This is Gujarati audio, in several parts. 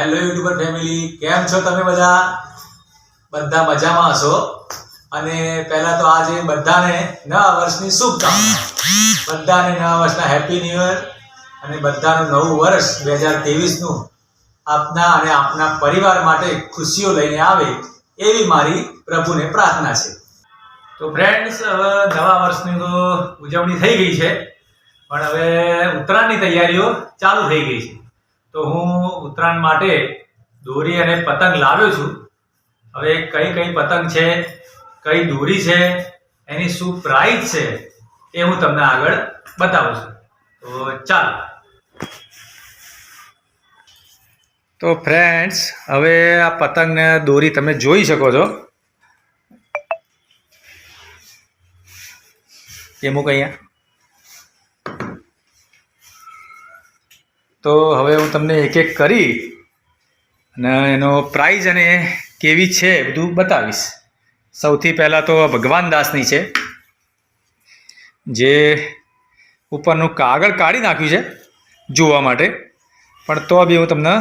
હેલો યુટ્યુબર ફેમિલી, કેમ છો તમે બધા? બધા મજામાં હશો. અને પહેલા તો આજે બધાને નવા વર્ષની શુભકામનાઓ. બધાને નવા વર્ષના હેપી ન્યૂ યર અને બધાનું નવું વર્ષ 2023નું આપના અને આપના પરિવાર માટે ખુશીઓ લઈને આવે એવી મારી પ્રભુને પ્રાર્થના છે. તો ફ્રેન્ડ્સ, હવે નવા વર્ષની તો ઉજવણી થઈ ગઈ છે, પણ હવે ઉત્તરાયણની તૈયારીઓ ચાલુ થઈ ગઈ છે. તો હું ઉત્તરાયણ માટે દોરી અને પતંગ લાવ્યો છું. હવે કઈ કઈ પતંગ છે, કઈ દોરી છે, એની શું પ્રાઇસ છે એ હું તમને આગળ બતાવું છું. તો ચાલો. તો ફ્રેન્ડ્સ, હવે આ પતંગ ને દોરી તમે જોઈ શકો છો. એ મૂક અહીંયા. તો હવે હું તમને એક એક કરી અને એનો પ્રાઇઝ અને કેવી છે બધું બતાવીશ. સૌથી પહેલાં તો ભગવાન દાસની છે, જે ઉપરનું કાગળ કાઢી નાખ્યું છે જોવા માટે, પણ તો બી હું તમને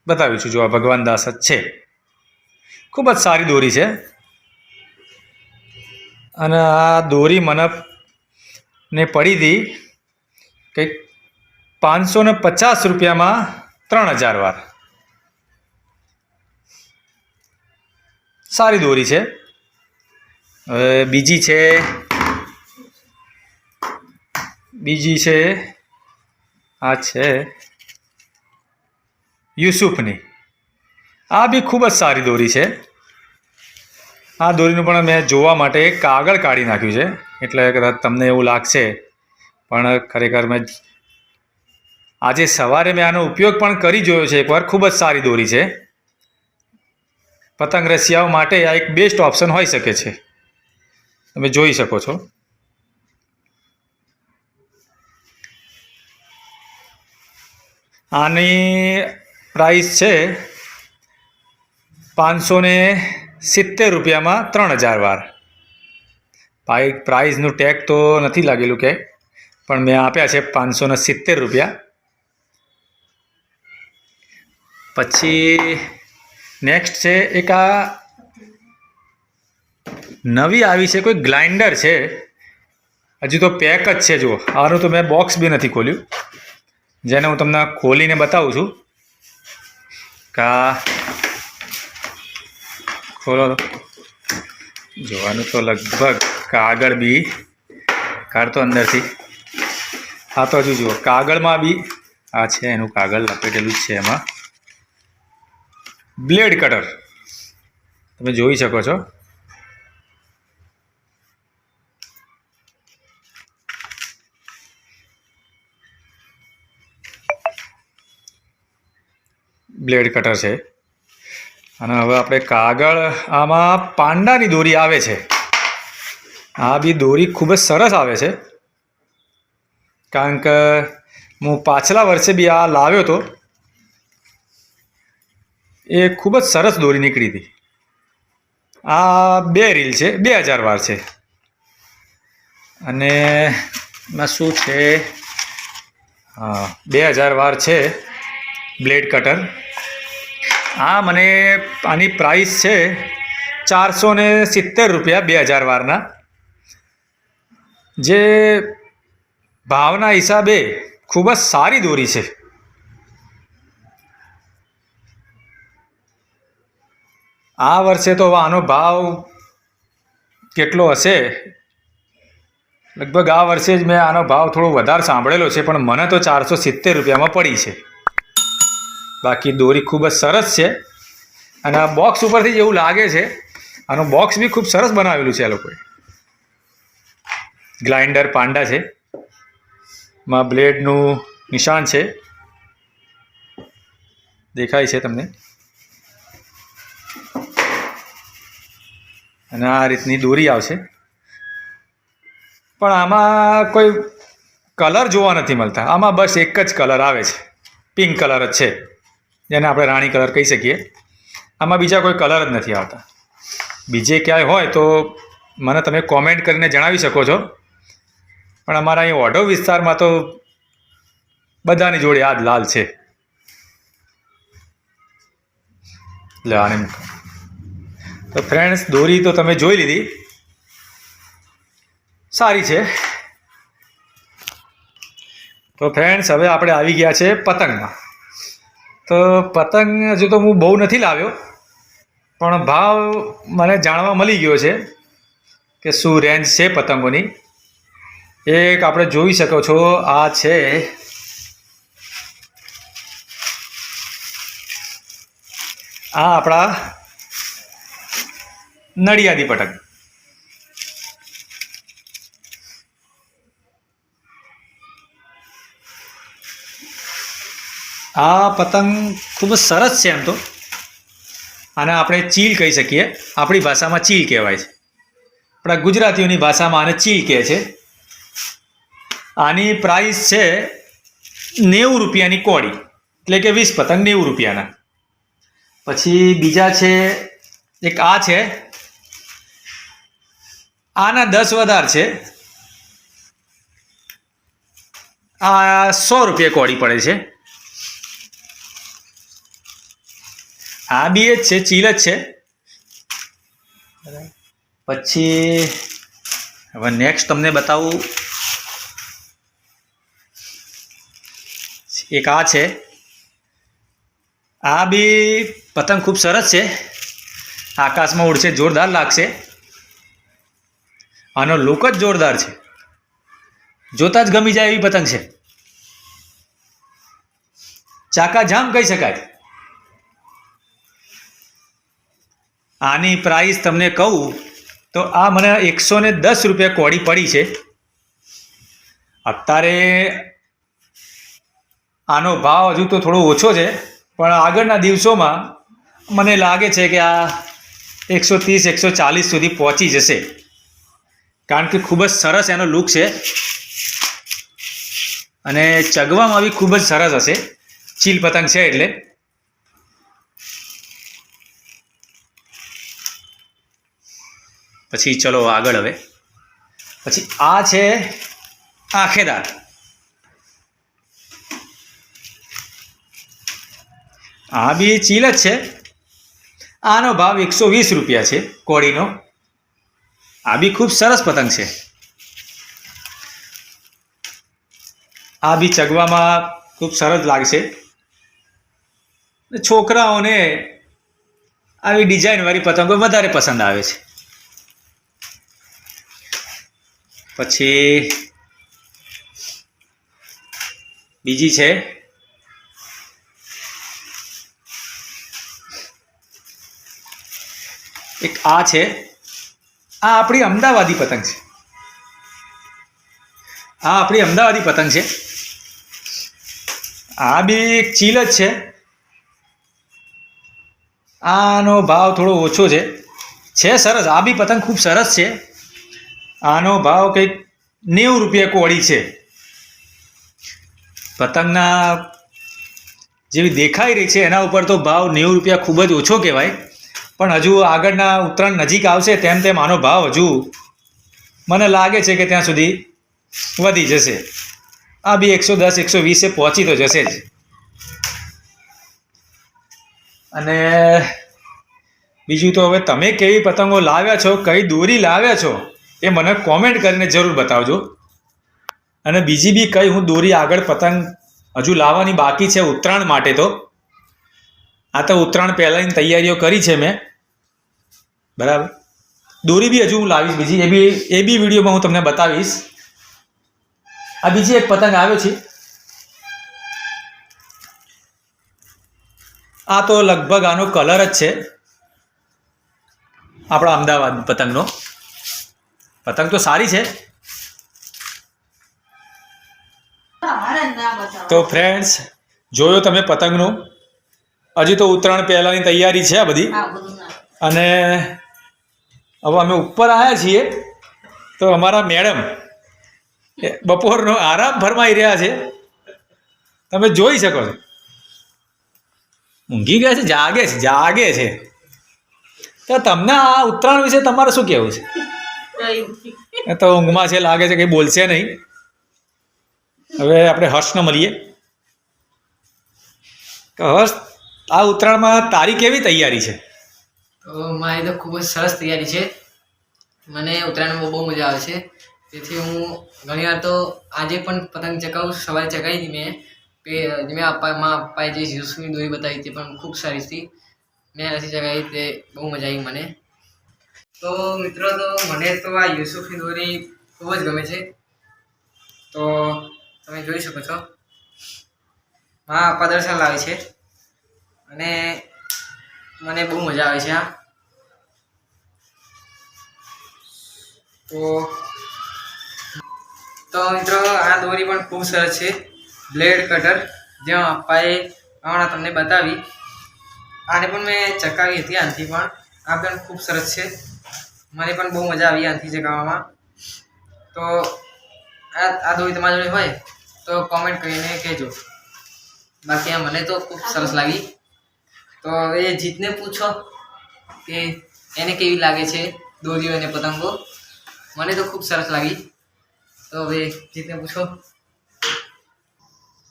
બતાવી છું. જો આ ભગવાન દાસ જ છે, ખૂબ જ સારી દોરી છે. અને આ દોરી મને પડી હતી કંઈક 550 રૂપિયામાં 3000 વાર. સારી દોરી છે. હવે બીજી છે આ છે યુસુફની. આ બી ખૂબ જ સારી દોરી છે. આ દોરીનું પણ મેં જોવા માટે કાગળ કાઢી નાખ્યું છે, એટલે કદાચ તમને એવું લાગશે, પણ ખરેખર મેં આજે સવારે મેં આનો ઉપયોગ પણ કરી જોયો છે એકવાર. ખૂબ જ સારી દોરી છે. પતંગ રસિયાઓ માટે આ એક બેસ્ટ ઓપ્શન હોઈ શકે છે. તમે જોઈ શકો છો. આની પ્રાઇસ છે 570 રૂપિયામાં 3000 વાર. પ્રાઇઝનું ટેગ તો નથી લાગેલું કે, પણ મેં આપ્યા છે 570 રૂપિયા. પછી નેક્સ્ટ છે એક આ નવી આવી છે, કોઈ ગ્લાઇન્ડર છે. હજુ તો પેક જ છે. જુઓ, આનું તો મેં બોક્સ બી નથી ખોલ્યું, જેને હું તમને ખોલીને બતાવું છું. ખોલો જોવાનું તો લગભગ કાગળ બી કાઢતો અંદરથી. હા, તો હજુ જુઓ, કાગળમાં બી આ છે, એનું કાગળ લપેટેલું જ છે. એમાં બ્લેડ કટર તમે જોઈ શકો છો. બ્લેડ કટર છે. અને હવે આપણે કાગળ, આમાં પાંડાની દોરી આવે છે. આ બી દોરી ખૂબ જ સરસ આવે છે, કારણ કે હું પાછલા વર્ષે બી આ લાવ્યો હતો. એ ખૂબ જ સરસ દોરી નીકળી હતી. આ 2 રીલ છે, 2000 વાર છે. અને એમાં શું છે, હા, 2000 વાર છે બ્લેડ કટર. આની પ્રાઇસ છે 470 રૂપિયા 2000 વારના, જે ભાવના હિસાબે ખૂબ જ સારી દોરી છે. આ વર્ષે તો આનો ભાવ કેટલો હશે, લગભગ આ વર્ષે જ મેં આનો ભાવ થોડો વધારે સાંભળેલો છે, પણ મને તો 470 રૂપિયામાં પડી છે. બાકી દોરી ખૂબ જ સરસ છે. અને આ બોક્સ ઉપરથી જ એવું લાગે છે. આનું બોક્સ બી ખૂબ સરસ બનાવેલું છે આ લોકોએ. ગ્લાઇન્ડર પાંડા છે, માં બ્લેડનું નિશાન છે, દેખાય છે તમને. અને આ રીતની દોરી આવશે. પણ આમાં કોઈ કલર જોવા નથી મળતા. આમાં બસ એક જ કલર આવે છે, પિંક કલર જ છે, જેને આપણે રાણી કલર કહી શકીએ. આમાં બીજા કોઈ કલર જ નથી આવતા. બીજે ક્યાંય હોય તો મને તમે કોમેન્ટ કરીને જણાવી શકો છો, પણ અમારા અહીં ઓઢવ વિસ્તારમાં તો બધાની જોડે આ જ લાલ છે. લે આને મૂકો. તો ફ્રેન્ડ્સ, દોરી તો તમે જોઈ લીધી, સારી છે. તો ફ્રેન્ડ્સ, હવે આપણે આવી ગયા છે પતંગમાં. તો પતંગ હજુ તો હું બહુ નથી લાવ્યો, પણ ભાવ મને જાણવા મળી ગયો છે કે શું રેન્જ છે પતંગોની. એક આપણે જોઈ શકો છો, આ છે આ આપણા નડિયાદી પતંગ. આ પતંગ ખૂબ જ સરસ છે. એમ તો આને આપણે ચીલ કહી શકીએ, આપણી ભાષામાં ચીલ કહેવાય છે, આપણા ગુજરાતીઓની ભાષામાં આને ચીલ કહે છે. આની પ્રાઇસ છે 90 રૂપિયાની કોડી, એટલે કે 20 પતંગ 90 રૂપિયાના. પછી બીજા છે, એક આ છે, આના 10 વધારે છે, આ 100 રૂપિયા કોડી પડે છે. આ બી જ છે, ચીલ જ છે. પછી હવે નેક્સ્ટ તમને બતાવું, એક આ છે. આ બી પતંગ ખૂબ સરસ છે, આકાશમાં ઉડશે, જોરદાર લાગશે. આનો લુક જ જોરદાર છે, જોતા જ ગમી જાય એવી પતંગ છે. ચાકાજામ કહી શકાય. આની પ્રાઇસ તમને કહું તો આ મને 110 રૂપિયા કોડી પડી છે. અત્યારે આનો ભાવ હજુ તો થોડો ઓછો છે, પણ આગળના દિવસોમાં મને લાગે છે કે આ 130-140 સુધી પહોંચી જશે, કારણ કે ખૂબ જ સરસ એનો લુક છે અને ચગવામાં બી ખૂબ જ સરસ હશે. ચીલ પતંગ છે એટલે. પછી ચલો આગળ. હવે પછી આ છે આંખેદાર. આ બી ચીલ જ છે. આનો ભાવ 120 રૂપિયા છે કોડીનો. આ બી ખૂબ સરસ પતંગ છે. આ બી ચગવામાં ખૂબ સરસ લાગશે. છોકરાઓને આવી ડિઝાઇનવાળી પતંગો વધારે પસંદ આવે છે. પછી બીજી છે, એક આ છે. આ આપણી અમદાવાદી પતંગ છે. આ આપણી અમદાવાદી પતંગ છે. આ બી એક ચીલ જ છે. આનો ભાવ થોડો ઓછો છે સરસ. આ બી પતંગ ખૂબ સરસ છે. આનો ભાવ કંઈક 90 રૂપિયા કોડી છે. પતંગના જેવી દેખાઈ રહી છે એના ઉપર તો ભાવ 90 રૂપિયા ખૂબ જ ઓછો કહેવાય, પણ હજુ આગળના ઉત્તરાયણ નજીક આવશે તેમ તેમ આનો ભાવ હજુ મને લાગે છે કે ત્યાં સુધી વધી જશે. આ બી 110-120 પહોંચી તો જશે જ. અને બીજું તો હવે તમે કેવી પતંગો લાવ્યા છો, કઈ દોરી લાવ્યા છો, એ મને કોમેન્ટ કરીને જરૂર બતાવજો. અને બીજી બી કઈ હું દોરી આગળ પતંગ હજુ લાવવાની બાકી છે ઉત્તરાયણ માટે. તો આ તો ઉત્તરાયણ પહેલાંની તૈયારીઓ કરી છે મેં, બરાબર. દોરી બી હજુ હું લાવીશ બીજી, એ બી વિડીયોમાં હું તમને બતાવીશ. આ બીજી એક પતંગ આવ્યો છે. આ તો લગભગ આનો કલર જ છે આપણા અમદાવાદ પતંગનો. પતંગ તો સારી છે. તો ફ્રેન્ડ્સ, જોયો તમે પતંગનું. હજી તો ઉત્તરાયણ પહેલાંની તૈયારી છે આ બધી. અને હવે અમે ઉપર આવ્યા છીએ તો અમારા મેડમ બપોરનો આરામ ફરમાઈ રહ્યા છે, તમે જોઈ શકો છો. ઊંઘી ગયા છે, જાગે છે. તો તમને આ ઉત્તરાયણ વિશે તમારે શું કહેવું છે? તો ઊંઘમાં છે લાગે છે, કંઈ બોલશે નહીં. હવે આપણે હર્ષને મળીએ. હર્ષ, આ ઉત્તરાયણમાં તારી કેવી તૈયારી છે? તો મારી તો ખૂબ જ સરસ તૈયારી છે. મને ઉત્તરાયણમાં બહુ મજા આવે છે. તેથી હું ઘણીવાર તો આજે પણ પતંગ ચગાવું. સવારે ચગાવી હતી મેં પપ્પાએ જે યુસુફની દોરી બતાવી તે પણ ખૂબ સારી હતી. મેં નથી ચગાવી તે બહુ મજા આવી મને. તો મિત્રો તો મને તો આ યુસુફની દોરી ખૂબ જ ગમે છે. તો તમે જોઈ શકો છો મારા પપ્પા દર્શન લાવે છે અને મને બહુ મજા આવે છે આ. તો મિત્રો આ દોરી પણ ખૂબ સરસ છે. બ્લેડ કટર જેમાં પપ્પાએ હમણાં તમને બતાવી. આને પણ મેં ચકાવી હતી આનાથી પણ. આ પણ ખૂબ સરસ છે. મને પણ બહુ મજા આવી આનાથી ચગાવવામાં. તો આ દોરી તમારી જોડે હોય તો કોમેન્ટ કરીને કહેજો. બાકી આ મને તો ખૂબ સરસ લાગી. તો હવે જીતને પૂછો કે એને કેવી લાગે છે દોરીઓ અને પતંગો. મને તો ખૂબ સરસ લાગી. તો હવે જીતને પૂછો.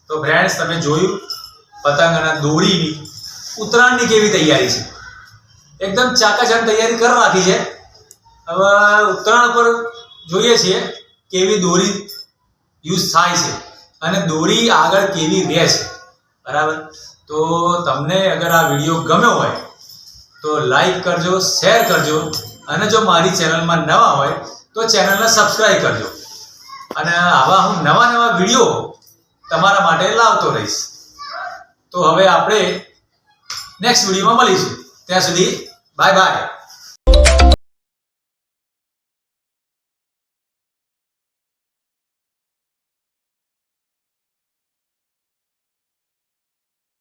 તો ફ્રેન્ડ્સ તમે જોયું પતંગ અને દોરીની ઉત્તરાયણની કેવી તૈયારી છે. એકદમ ચાકાચક તૈયારી કરી રાખી છે. હવે ઉત્તરાયણ પર જોઈએ છીએ કેવી દોરી યુઝ થાય છે અને દોરી આગળ કેવી રહે છે. બરાબર. તો તમને અગર આ વિડીયો ગમ્યો હોય તો લાઈક કરજો, શેર કરજો અને જો મારી ચેનલમાં નવા હોય તો ચેનલને સબસ્ક્રાઈબ કરજો. અને આવા હું નવા વિડીયો તમારા માટે લાવતો રહીશ. તો હવે આપણે નેક્સ્ટ વિડીયોમાં મળીશું. ત્યાં સુધી બાય બાય.